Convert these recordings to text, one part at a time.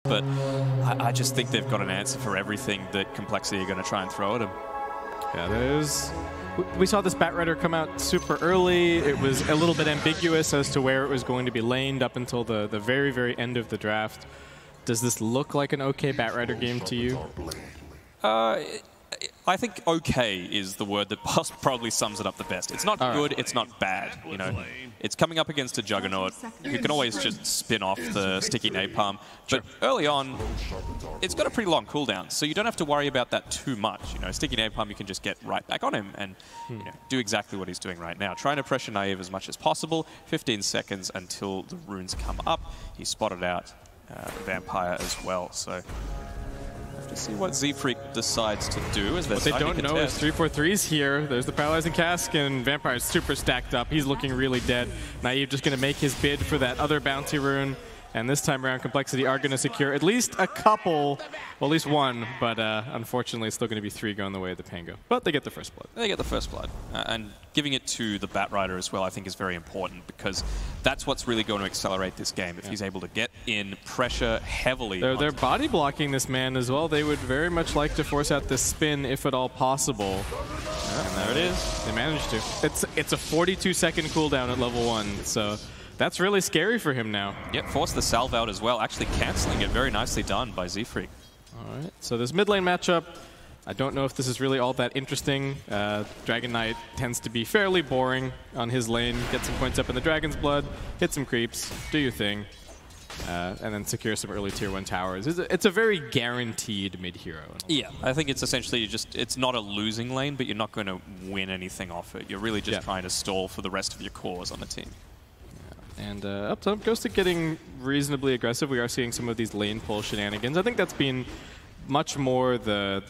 but I just think they've got an answer for everything that Complexity are going to try and throw at them. Yeah, we saw this Batrider come out super early. It was a little bit ambiguous as to where it was going to be laned up until the very, very end of the draft. Does this look like an okay Batrider game to you? I think okay is the word that probably sums it up the best. It's not good, it's not bad. You know, it's coming up against a Juggernaut who can always just spin off the sticky napalm. But early on, it's got a pretty long cooldown, so you don't have to worry about that too much. You know, sticky napalm, you can just get right back on him and you know, do exactly what he's doing right now. Trying to pressure Naive as much as possible. 15 seconds until the runes come up. He spotted out Vampire as well. So to see what Z-Freak decides to do. As what they don't know is 343's here. There's the Paralyzing Cask, and Vampire's super stacked up. He's looking really dead. Naive just going to make his bid for that other bounty rune. And this time around, Complexity are going to secure at least a couple, well, at least one, but unfortunately it's still going to be 3 going the way of the Pango. But they get the first blood. They get the first blood. And giving it to the Batrider as well, I think, is very important, because that's what's really going to accelerate this game. If he's able to get in, pressure heavily. They're body blocking this man as well. They would very much like to force out this spin if at all possible. And there it is. They managed to. It's a 42-second cooldown at level 1, so that's really scary for him now. Yep, force the salve out as well, actually cancelling it. Very nicely done by Z-Freak. All right, so this mid lane matchup, I don't know if this is really all that interesting. Dragon Knight tends to be fairly boring on his lane. Get some points up in the Dragon's Blood, hit some creeps, do your thing, and then secure some early tier 1 towers. It's a very guaranteed mid-hero. Yeah, I think it's essentially just, it's not a losing lane, but you're not going to win anything off it. You're really just trying to stall for the rest of your cores on the team. And up top, Ghostic getting reasonably aggressive. We are seeing some of these lane pull shenanigans. I think that's been much more the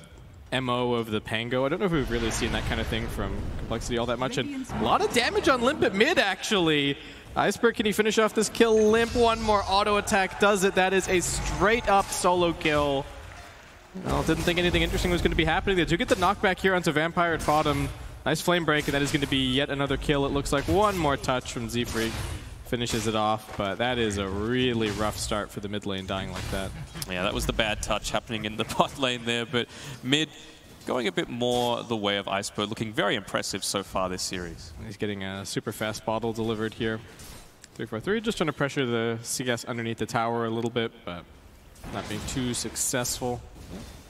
MO of the Pango. I don't know if we've really seen that kind of thing from Complexity all that much. And a lot of damage on Limp at mid, actually. Iceberg, can he finish off this kill? Limp, one more auto attack does it. That is a straight up solo kill. Well, didn't think anything interesting was going to be happening. They do get the knockback here onto Vampire at bottom. Nice flame break, and that is going to be yet another kill. It looks like one more touch from Z-Freak. Finishes it off, but that is a really rough start for the mid lane, dying like that. Yeah, that was the bad touch happening in the bot lane there, but mid going a bit more the way of Iceberg, looking very impressive so far this series. He's getting a super fast bottle delivered here. 343 just trying to pressure the CS underneath the tower a little bit, but not being too successful.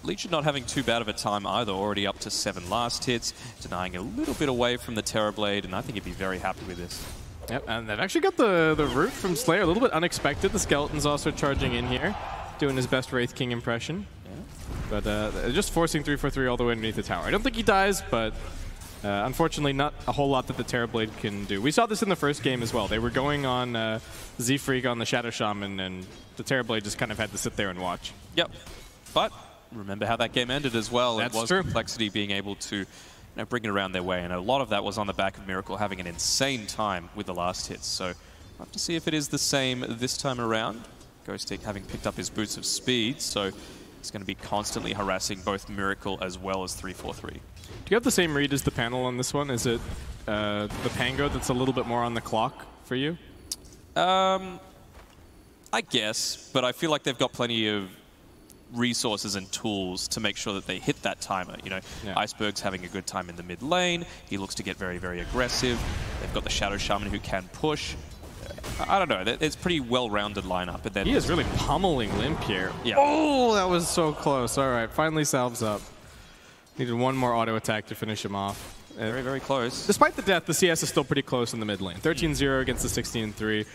Legion not having too bad of a time either, already up to 7 last hits, denying a little bit away from the Terrorblade, and I think he'd be very happy with this. Yep, and they've actually got the root from Slayer, a little bit unexpected. The Skeleton's also charging in here, doing his best Wraith King impression. Yeah. But just forcing 343 all the way underneath the tower. I don't think he dies, but unfortunately not a whole lot that the Terrorblade can do. We saw this in the first game as well. They were going on Z-Freak on the Shadow Shaman, and the Terrorblade just kind of had to sit there and watch. Yep, but remember how that game ended as well. That's it was true. Complexity being able to bring it around their way, and a lot of that was on the back of Miracle having an insane time with the last hits. So we'll have to see if it is the same this time around. Ghostic having picked up his boots of speed, so he's going to be constantly harassing both Miracle as well as 343. Do you have the same read as the panel on this one? Is it the Pango that's a little bit more on the clock for you? I guess, but I feel like they've got plenty of resources and tools to make sure that they hit that timer. You know, Iceberg's having a good time in the mid lane. He looks to get very, very aggressive. They've got the Shadow Shaman who can push. I don't know. It's a pretty well-rounded lineup. But then he is really pummeling Limp here. Yeah. Oh, that was so close. All right, finally salves up. Needed one more auto attack to finish him off. Very, very close. Despite the death, the CS is still pretty close in the mid lane. 13-0 against the 16-3.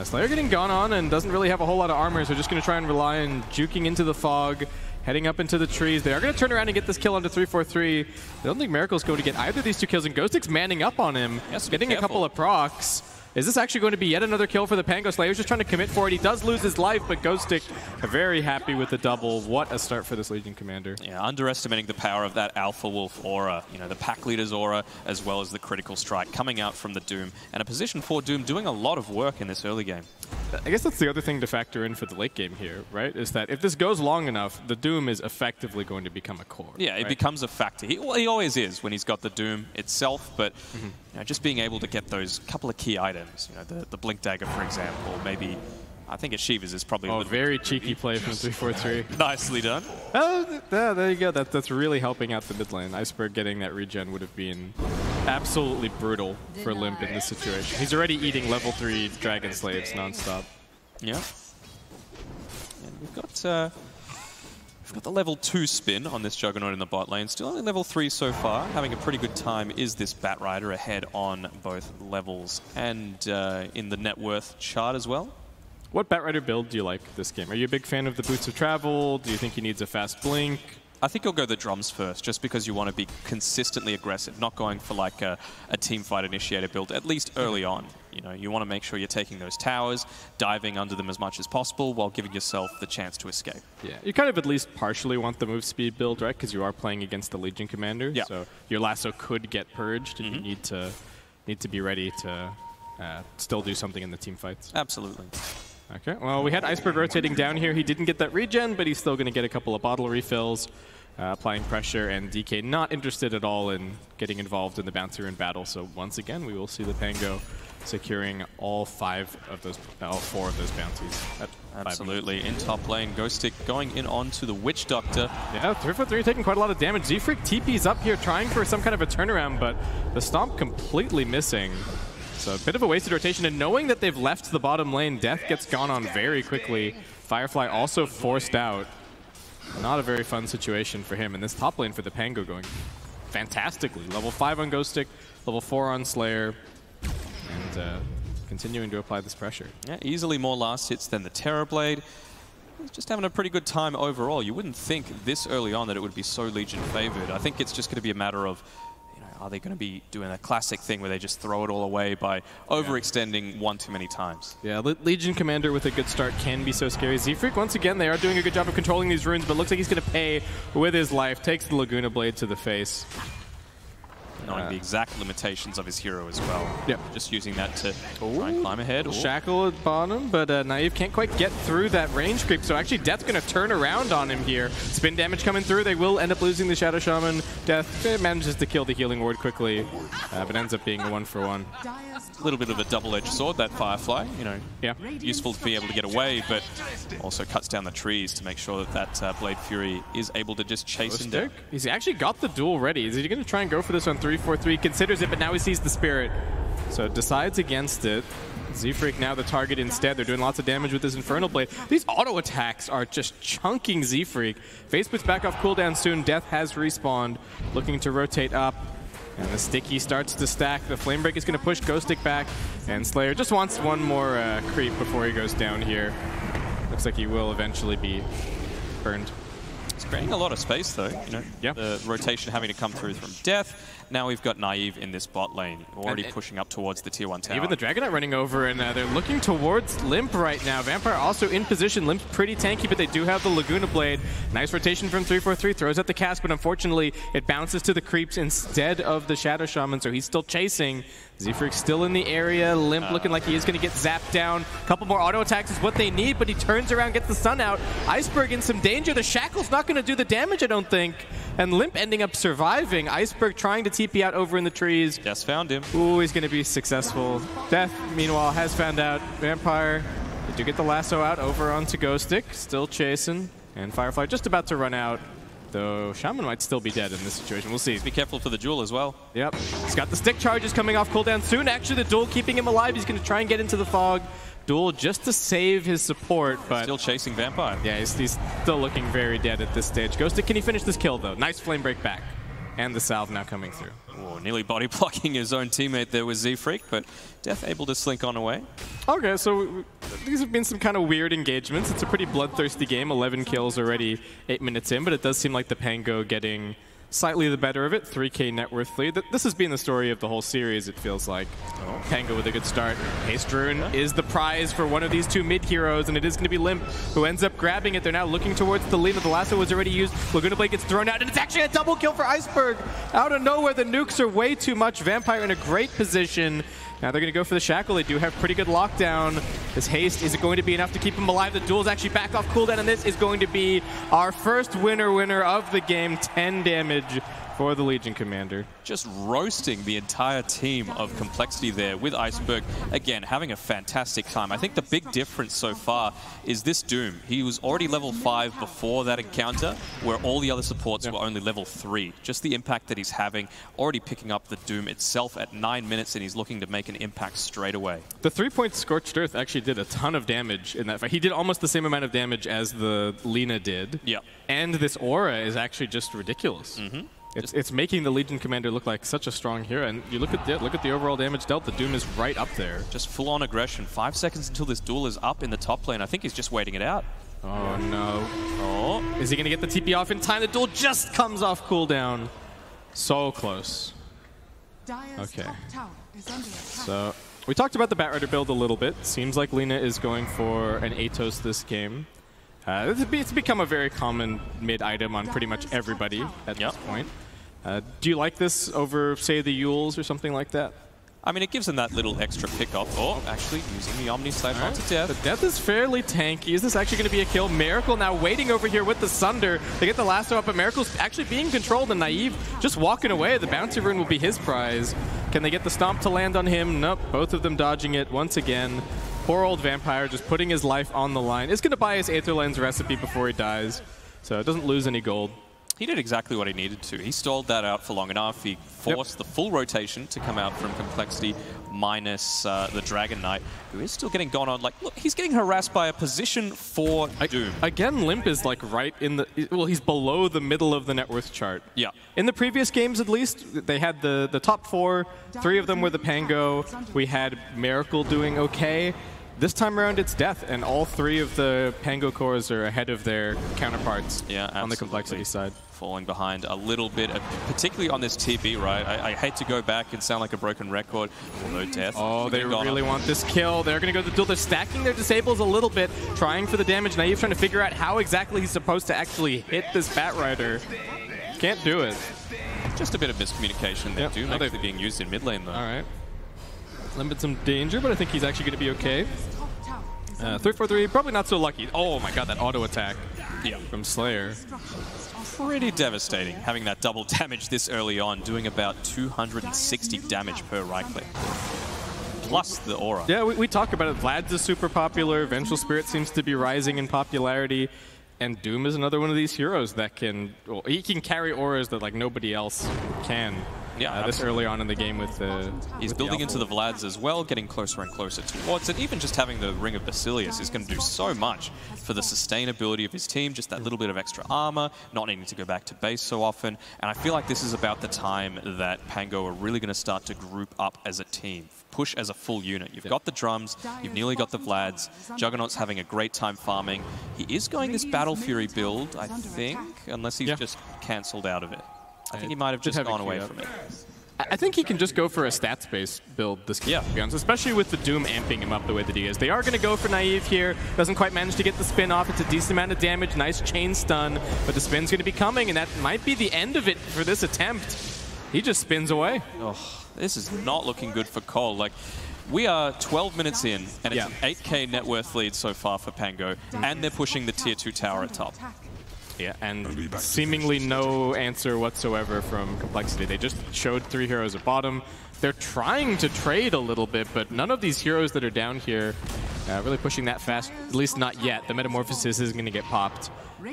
Slayer getting gone on and doesn't really have a whole lot of armor, so just going to try and rely on juking into the fog, heading up into the trees. They are going to turn around and get this kill onto 343. I don't think Miracle's going to get either of these 2 kills, and Ghostic's manning up on him, getting a couple of procs. Is this actually going to be yet another kill for the Pango? Slayer's just trying to commit for it. He does lose his life, but Ghostic very happy with the double. What a start for this Legion commander. Yeah, underestimating the power of that Alpha Wolf aura. You know, the pack leader's aura, as well as the critical strike coming out from the Doom. And a position for Doom doing a lot of work in this early game. I guess that's the other thing to factor in for the late game here, right? Is that if this goes long enough, the Doom is effectively going to become a core. Yeah, it becomes a factor. He always is when he's got the Doom itself, but you know, just being able to get those couple of key items, you know, the Blink Dagger, for example, maybe I think Ashivas is probably a little very cheeky play from 343. Nicely done. Oh, there you go. That's really helping out the mid lane. Iceberg getting that regen would have been absolutely brutal for Limp in this situation. He's already eating level 3 Dragon Slaves nonstop. Yeah. And we've got the level 2 spin on this Juggernaut in the bot lane. Still only level 3 so far. Having a pretty good time is this Batrider ahead on both levels and in the net worth chart as well. What Batrider build do you like this game? Are you a big fan of the Boots of Travel? Do you think he needs a fast blink? I think you'll go the drums first, just because you want to be consistently aggressive, not going for like a team fight initiator build, at least early on. You know, you want to make sure you're taking those towers, diving under them as much as possible, while giving yourself the chance to escape. Yeah, you kind of at least partially want the move speed build, right? Because you are playing against the Legion Commander, so your lasso could get purged, and you need to be ready to still do something in the team fights. Absolutely. Okay, well, we had Iceberg rotating down here. He didn't get that regen, but he's still going to get a couple of bottle refills, applying pressure, and DK not interested at all in getting involved in the bouncer in battle. So once again, we will see the Pango securing all 4 of those bounties. Absolutely. In top lane, Ghostic going in onto the Witch Doctor. Yeah, 343 taking quite a lot of damage. Z-Freak TP's up here trying for some kind of a turnaround, but the Stomp completely missing. So a bit of a wasted rotation, and knowing that they've left the bottom lane, Death gets gone on very quickly. Firefly also forced out. Not a very fun situation for him, and this top lane for the Pango going fantastically. Level 5 on Ghostic, level 4 on Slayer, and continuing to apply this pressure. Yeah, easily more last hits than the Terrorblade. He's just having a pretty good time overall. You wouldn't think this early on that it would be so Legion favored. I think it's just going to be a matter of, are they going to be doing a classic thing where they just throw it all away by overextending one too many times? Yeah, Legion Commander with a good start can be so scary. Z-Freak, once again, they are doing a good job of controlling these runes, but looks like he's going to pay with his life. Takes the Laguna Blade to the face. Knowing the exact limitations of his hero as well. Yep. Just using that to try and climb ahead. Shackle at bottom, but Naive can't quite get through that range creep, so actually Death's going to turn around on him here. Spin damage coming through. They will end up losing the Shadow Shaman. Death manages to kill the healing ward quickly, but ends up being a 1-for-1. A little bit of a double-edged sword, that Firefly. You know, useful to be able to get away, but also cuts down the trees to make sure that that Blade Fury is able to just chase him down. He's actually got the duel ready. Is he going to try and go for this on 3-4-3? Considers it, but now he sees the Spirit, so decides against it. Z-Freak now the target instead. They're doing lots of damage with this Infernal Blade. These auto attacks are just chunking Z-Freak. Face puts back off cooldown soon. Death has respawned, looking to rotate up. And the Sticky starts to stack. The Flame Break is going to push Ghostic back. And Slayer just wants one more creep before he goes down here. Looks like he will eventually be burned. It's creating a lot of space, though. You know, the rotation having to come through from Death. Now we've got Naive in this bot lane, already pushing up towards the tier 1 tower. Even the Dragonite running over, and they're looking towards Limp right now. Vampire also in position. Limp's pretty tanky, but they do have the Laguna Blade. Nice rotation from 343, throws out the cast, but unfortunately it bounces to the creeps instead of the Shadow Shaman, so he's still chasing. Z-Freak's still in the area. Limp looking like he is going to get zapped down. A couple more auto attacks is what they need, but he turns around, gets the stun out. Iceberg in some danger. The Shackle's not going to do the damage, I don't think. And Limp ending up surviving. Iceberg trying to TP out over in the trees. Death found him. Ooh, he's going to be successful. Death, meanwhile, has found out. Vampire, they do get the lasso out over onto Ghostic. Still chasing. And Firefly just about to run out. Though Shaman might still be dead in this situation. We'll see. Be careful for the duel as well. Yep. He's got the stick charges coming off cooldown soon. Actually, the duel keeping him alive. He's going to try and get into the fog. Duel just to save his support, but still chasing Vampire. Yeah, he's still looking very dead at this stage. Ghostic, can he finish this kill, though? Nice flame break back. And the salve now coming through. Oh, nearly body blocking his own teammate there with Z-Freak, but Death able to slink on away. Okay, so these have been some kind of weird engagements. It's a pretty bloodthirsty game. 11 kills already 8 minutes in, but it does seem like the Pango getting slightly the better of it. 3K net worth lead. This has been the story of the whole series, it feels like. Pango with a good start. Haste Rune is the prize for one of these two mid heroes, and it is going to be Limp who ends up grabbing it. They're now looking towards the lead. The lasso was already used. Laguna Blade gets thrown out, and it's actually a double kill for Iceberg. Out of nowhere, the nukes are way too much. Vampire in a great position. Now they're going to go for the Shackle. They do have pretty good lockdown. This haste, is it going to be enough to keep him alive? The duel's actually back off cooldown, and this is going to be our first winner of the game. 10 damage for the Legion Commander. Just roasting the entire team of Complexity there with Iceberg. Again, having a fantastic time. I think the big difference so far is this Doom. He was already level 5 before that encounter, where all the other supports were only level 3. Just the impact that he's having, already picking up the Doom itself at 9 minutes, and he's looking to make an impact straight away. The 3-point Scorched Earth actually did a ton of damage in that fight. He did almost the same amount of damage as the Lina did. Yeah. And this aura is actually just ridiculous. It's making the Legion Commander look like such a strong hero, and you look at the overall damage dealt. The Doom is right up there. Just full-on aggression. 5 seconds until this duel is up in the top lane. I think he's just waiting it out. Oh no! Oh, is he going to get the TP off in time? The duel just comes off cooldown. So close. Okay. So we talked about the Batrider build a little bit. Seems like Lina is going for an Atos this game. It's become a very common mid item on pretty much everybody at this point. Do you like this over, say, the Yules or something like that? I mean, it gives them that little extra pick-up. Oh, actually using the Omni Slave onto Death. The Death is fairly tanky. Is this actually going to be a kill? Miracle now waiting over here with the Sunder to get the lasso up, but Miracle's actually being controlled, and Naive just walking away. The Bounty Rune will be his prize. Can they get the Stomp to land on him? Nope, both of them dodging it once again. Poor old Vampire just putting his life on the line. Is going to buy his Aether Lens recipe before he dies, so it doesn't lose any gold. He did exactly what he needed to. He stalled that out for long enough. He forced the full rotation to come out from Complexity minus the Dragon Knight, who is still getting gone on. Like, look, he's getting harassed by a position for Doom. Again, Limp is like right in the... Well, he's below the middle of the net worth chart. Yeah. In the previous games, at least, they had the top 4. 3 of them were the Pango. We had Miracle doing okay. This time around, it's Death, and all 3 of the Pango cores are ahead of their counterparts on the Complexity side. Falling behind a little bit, particularly on this TB, right? I hate to go back and sound like a broken record, although Death... Oh, they really want this kill. They're going to go to the duel. They're stacking their disables a little bit, trying for the damage. Naive trying to figure out how exactly he's supposed to actually hit this Batrider. Can't do it. Just a bit of miscommunication there. Doom actually being used in mid lane, though. All right. Limited some danger, but I think he's actually going to be okay. 3-4-3, probably not so lucky. Oh my god, that auto attack from Slayer. Pretty devastating, having that double damage this early on, doing about 260 damage per right click. Plus the aura. Yeah, we talk about it. Vlad's is super popular. Vengeful Spirit seems to be rising in popularity. And Doom is another one of these heroes that can... Well, he can carry auras that like nobody else can. Yeah, this early on in the game with the... He's building into the Vlads as well, getting closer and closer towards it. Even just having the Ring of Basilius is going to do so much for the sustainability of his team, just that little bit of extra armor, not needing to go back to base so often. And I feel like this is about the time that Pango are really going to start to group up as a team, push as a full unit. You've got the drums, you've nearly got the Vlads, Juggernaut's having a great time farming. He is going this Battle Fury build, I think, unless he's just cancelled out of it. I think he might have just gone away from it. I think he can just go for a stats-based build this game, to be honest, especially with the Doom amping him up the way that he is. They are going to go for Naive here. Doesn't quite manage to get the spin off. It's a decent amount of damage, nice chain stun, but the spin's going to be coming, and that might be the end of it for this attempt. He just spins away. Oh, this is not looking good for coL. Like, we are 12 minutes in, and it's an 8k net worth lead so far for Pango, and they're pushing the tier 2 tower at top. Yeah, and seemingly no answer whatsoever from Complexity. They just showed 3 heroes at bottom. They're trying to trade a little bit, but none of these heroes that are down here really pushing that fast, at least not yet. The Metamorphosis is going to get popped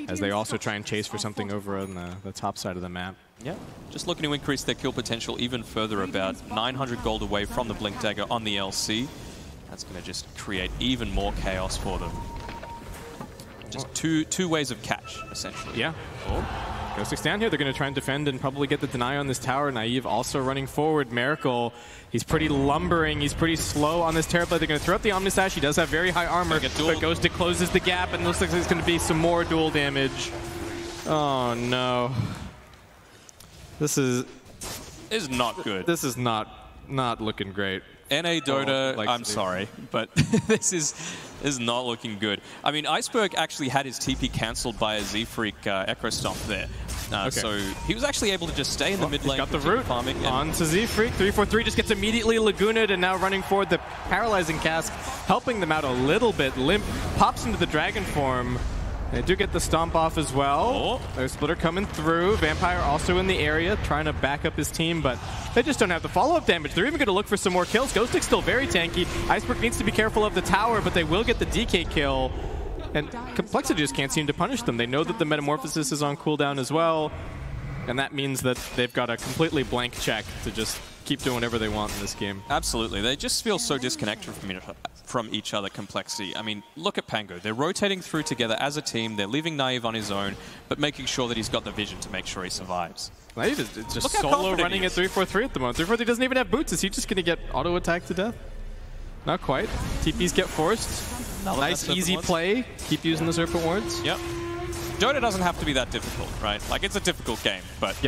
as they also try and chase for something over on the top side of the map. Yeah, just looking to increase their kill potential even further, about 900 gold away from the Blink Dagger on the LC. That's going to just create even more chaos for them. Just two ways of catch, essentially. Yeah. Oh. Ghost 6 down here. They're going to try and defend and probably get the deny on this tower. Naive also running forward. Miracle, he's pretty lumbering. He's pretty slow on this Terrorblade. They're going to throw up the Omnislash. He does have very high armor, but Ghost closes the gap, and looks like there's going to be some more dual damage. Oh, no. This is not good. This is not looking great. NA Dota, I'm sorry, but this is not looking good. I mean, Iceberg actually had his TP cancelled by a Z-Freak Echo Stomp there. So he was actually able to just stay in the mid lane. Got the root farming on to Z-Freak. 3-4-3 just gets immediately Lagooned, and now running forward. The Paralyzing Cask helping them out a little bit. Limp pops into the Dragon form. They do get the stomp off as well. There's Splitter coming through. Vampire also in the area, trying to back up his team, but they just don't have the follow-up damage. They're even going to look for some more kills. Ghostic's still very tanky. Iceberg needs to be careful of the tower, but they will get the DK kill. And Complexity just can't seem to punish them. They know that the Metamorphosis is on cooldown as well, and that means that they've got a completely blank check to just keep doing whatever they want in this game. Absolutely. They just feel so disconnected from each other, Complexity. I mean, look at Pango. They're rotating through together as a team. They're leaving Naive on his own, but making sure that he's got the vision to make sure he survives. Naive is just solo running at 3-4-3 at the moment. 3-4-3 doesn't even have boots. Is he just going to get auto-attacked to death? Not quite. TPs get forced. Nice, easy play. Keep using the Serpent Wards. Yep. Dota doesn't have to be that difficult, right? Like, it's a difficult game, but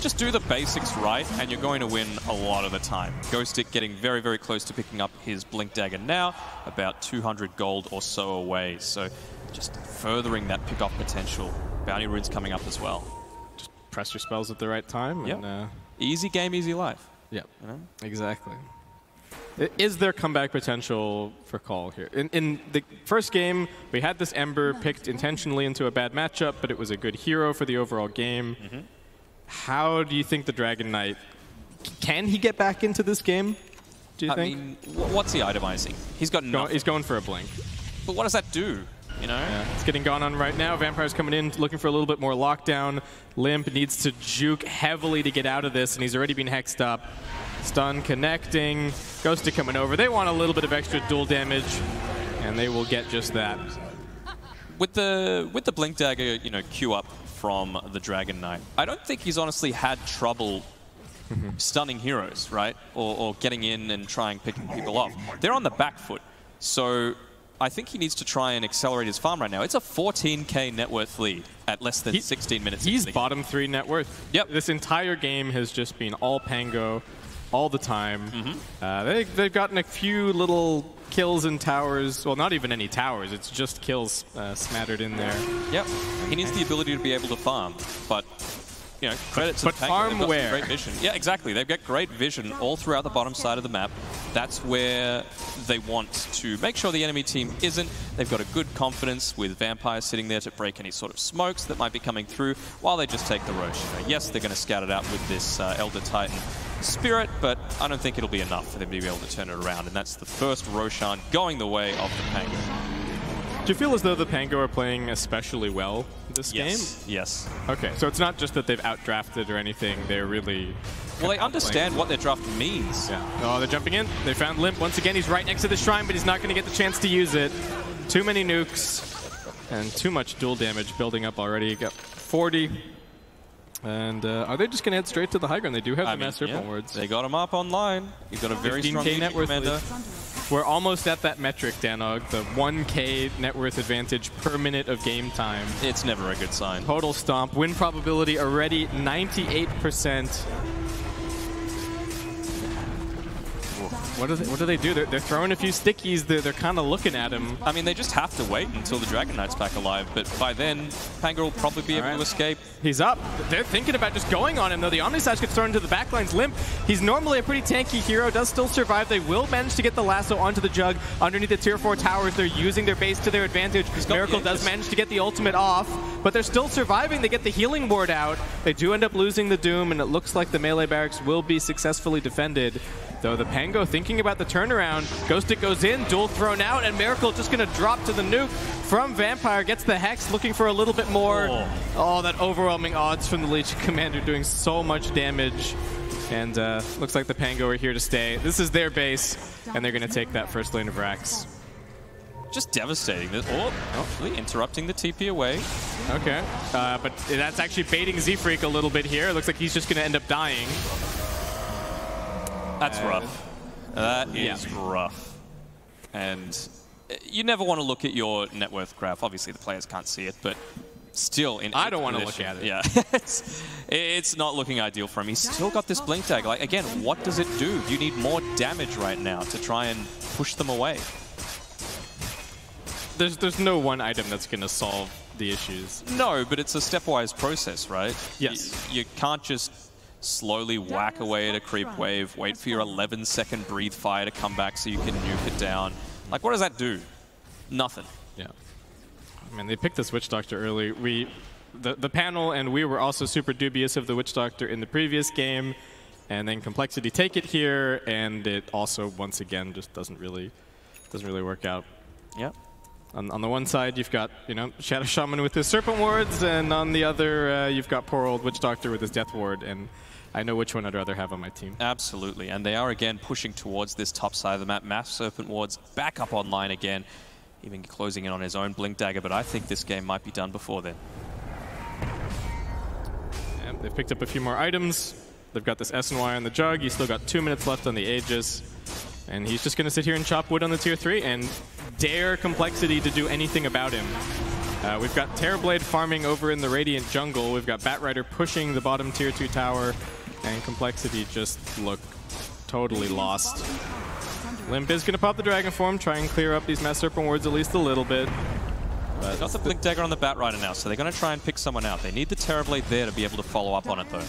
just do the basics right, and you're going to win a lot of the time. Ghostic getting very, very close to picking up his Blink Dagger now, about 200 gold or so away. So just furthering that pick-off potential. Bounty Rune's coming up as well. Just press your spells at the right time. Yep. And, easy game, easy life. Yep. You know? Exactly. Is there comeback potential for coL here? In the first game, we had this Ember picked intentionally into a bad matchup, but it was a good hero for the overall game. How do you think the Dragon Knight, can he get back into this game, do you think? I mean, what's he itemizing? He's got nothing. He's going for a blink. But what does that do? You know? Yeah, it's getting gone on right now. Vampire's coming in, looking for a little bit more lockdown. Limp needs to juke heavily to get out of this, and he's already been hexed up. Stun connecting, Ghostic coming over. They want a little bit of extra dual damage, and they will get just that. With the Blink Dagger, you know, queue up from the Dragon Knight, I don't think he's honestly had trouble stunning heroes, right? Or getting in and trying picking people off. They're on the back foot, so I think he needs to try and accelerate his farm right now. It's a 14k net worth lead at less than 16 minutes. He's bottom 3 net worth. Yep. This entire game has just been all Pango, all the time. They've gotten a few little kills in towers. Well, not even any towers. It's just kills smattered in there. Yep. He needs the ability to be able to farm, but you know, credit to but the Pango. Farm where? Great vision. Yeah, exactly. They've got great vision all throughout the bottom side of the map. That's where they want to make sure the enemy team isn't. They've got a good confidence with Vampire sitting there to break any sort of smokes that might be coming through while they just take the Rosh. You know, yes, they're going to scout it out with this Elder Titan Spirit, but I don't think it'll be enough for them to be able to turn it around. And that's the first Roshan going the way of the Pango. Do you feel as though the Pango are playing especially well this game? Yes. Okay, so it's not just that they've outdrafted or anything. They're really... Well, they understand what their draft means. Yeah. Oh, they're jumping in. They found Limp. Once again, he's right next to the shrine, but he's not going to get the chance to use it. Too many nukes and too much dual damage building up already. Got 40. And are they just going to head straight to the high ground? They do have the Master Serpent Wards. They got him up online. You've got a very strong net worth commander. We're almost at that metric, Danog, the 1k net worth advantage per minute of game time. It's never a good sign. Total stomp. Win probability already 98%. What do they do? They're throwing a few stickies. They're kind of looking at him. I mean, they just have to wait until the Dragon Knight's back alive, but by then, Pango will probably be able to escape. He's up. They're thinking about just going on him, though. The Omnislash gets thrown into the backlines. Limp, he's normally a pretty tanky hero, does still survive. They will manage to get the lasso onto the Jug underneath the tier 4 towers. They're using their base to their advantage. Miracle does manage to get the ultimate off, but they're still surviving. They get the healing ward out. They do end up losing the Doom, and it looks like the melee barracks will be successfully defended. Though the Pango thinking about the turnaround. Ghostic goes in, duel thrown out, and Miracle just going to drop to the nuke from Vampire. Gets the Hex, looking for a little bit more. Oh, that overwhelming odds from the Legion Commander doing so much damage. And looks like the Pango are here to stay. This is their base, and they're going to take that first lane of Rax. Just devastating. Actually interrupting the TP away. Okay, but that's actually baiting Z-Freak a little bit here. It looks like he's just going to end up dying. That's rough. That is rough. And you never want to look at your net worth graph. Obviously, the players can't see it, but still, I don't want to look at it. Yeah, it's not looking ideal for him. He's still got this blink tag. Like, again, what does it do? You need more damage right now to try and push them away. There's no one item that's going to solve the issues. No, but it's a stepwise process, right? Yes. You can't just slowly whack away at a creep wave, wait for your 11-second breathe fire to come back so you can nuke it down. Like, what does that do? Nothing. Yeah. I mean, they picked this Witch Doctor early. The panel and we were also super dubious of the Witch Doctor in the previous game, and then Complexity take it here, and it also once again just doesn't really work out. Yep. On the one side, you've got Shadow Shaman with his Serpent Wards, and on the other, you've got poor old Witch Doctor with his Death Ward, and I know which one I'd rather have on my team. Absolutely, and they are again pushing towards this top side of the map. Mass Serpent Wards back up online again, even closing in on his own Blink Dagger, but I think this game might be done before then. And they've picked up a few more items. They've got this S and Y on the Jug. He's still got 2 minutes left on the Aegis. And he's just going to sit here and chop wood on the tier 3 and dare Complexity to do anything about him. We've got Terrorblade farming over in the Radiant jungle. We've got Batrider pushing the bottom tier 2 tower. And Complexity just look totally lost. Limp is going to pop the Dragon Form, try and clear up these Mass Serpent Wards at least a little bit. But got the Blink Dagger on the Batrider now, so they're going to try and pick someone out. They need the Terrorblade there to be able to follow up on it, though.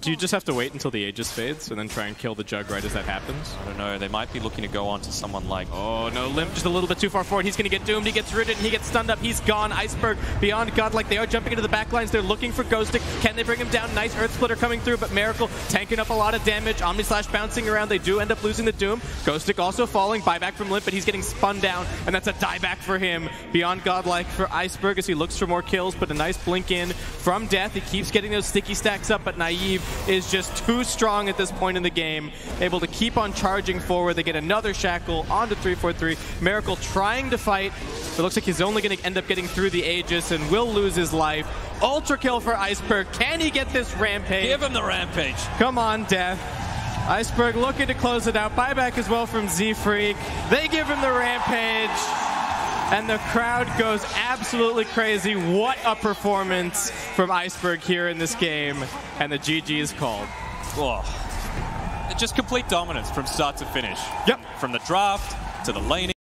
Do you just have to wait until the Aegis fades and then try and kill the Jug right as that happens? I don't know. They might be looking to go on to someone like... Oh, no. Limp just a little bit too far forward. He's going to get doomed. He gets rooted and he gets stunned up. He's gone. Iceberg beyond godlike. They are jumping into the backlines. They're looking for Ghostic. Can they bring him down? Nice Earth Splitter coming through, but Miracle tanking up a lot of damage. Omni Slash bouncing around. They do end up losing the Doom. Ghostic also falling. Buyback from Limp, but he's getting spun down, and that's a dieback for him. Beyond godlike for Iceberg as he looks for more kills, but a nice blink in from Death. He keeps getting those sticky stacks up, but Naive is just too strong at this point in the game. Able to keep on charging forward. They get another Shackle onto 343. Miracle trying to fight. It looks like he's only going to end up getting through the Aegis and will lose his life. Ultra kill for Iceberg. Can he get this Rampage? Give him the Rampage. Come on, Death. Iceberg looking to close it out. Buyback as well from Z-Freak. They give him the Rampage. And the crowd goes absolutely crazy. What a performance from Iceberg here in this game. And the GG is called. Oh. Just complete dominance from start to finish. Yep. From the draft to the laning.